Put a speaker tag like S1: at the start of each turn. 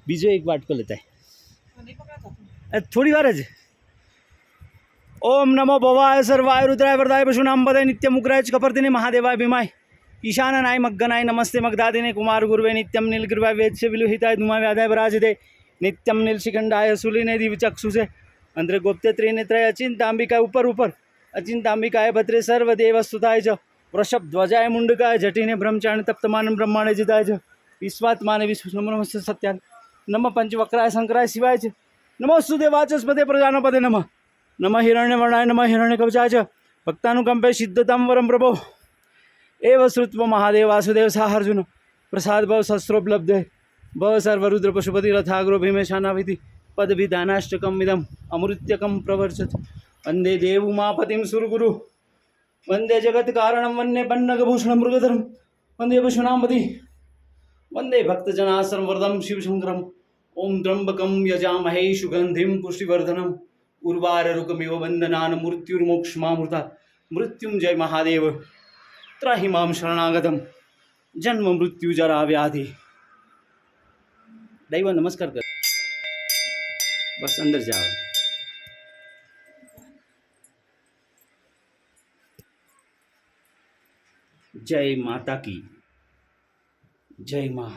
S1: बीजो एक वाटको लेता है, थोड़ी बार है। ओम नमो भवाय सर्वाय रुद्राय वरदाय पशुनाम पदे नित्यमुग्राय कपर्दिने महादेवाय भीमाय ईशाननाय मग्गनाय नमस्ते मग्धादिने कुमार गुरुवे नित्यम नीलगिरिवाय वेद्य विलुहिताय धूमाय व्याधाय पराजिते नित्यम नीलशिखंडाय सुलिने दिव्यचक्षुषे मंत्र गोप्ते त्रिनेत्राय अचिंतांबिकाय ऊपर ऊपर अचिंतांबिकाय भद्रे सर्वदेव स्तुताय च वृषभ ध्वजाय मुंडकाय जटिने ब्रह्मचारिणे तप्तमानं ब्रह्माणे जिताय च विश्वात्माने विश्वनमस्ते सत्यान नम पंचवक्राय शंकराय शिवाय च नमोस्तुते वाचस्पते प्रजानपदे नमः नमः हिरण्यवर्णाय नमः हिरण्यकवचाय च भक्तानुकंपे सिद्धतां वरं प्रभो एव श्रुत्व महादेव वासुदेव साहर्जुन प्रसाद भव शस्त्रोपलब्धे भव सर्वरुद्र पशुपति रथाग्रो भीमेशानाभिति पदविधानाष्टकम् इदम् अमृत्यकं प्रवर्चत वंदे देवउमापतिं सुरगुरु वंदे जगत्कारणं वंदे पन्नगभूषणं मृगधरं वंदे पशूनांपति वंदे भक्तजनाश्रम वरदं शिवशंकरम् ओं त्र्यंबकं यजामहे सुगंधिं पुष्टिवर्धनम् उर्वारुकमिव वंदनान् मृत्युर्मोक्षमामृता मृत्युंजय महादेव त्राहि मां शरणागतम जन्म मृत्यु जरा व्याधि। दैव नमस्कार कर, बस अंदर जाओ। जय माता की, जय माँ।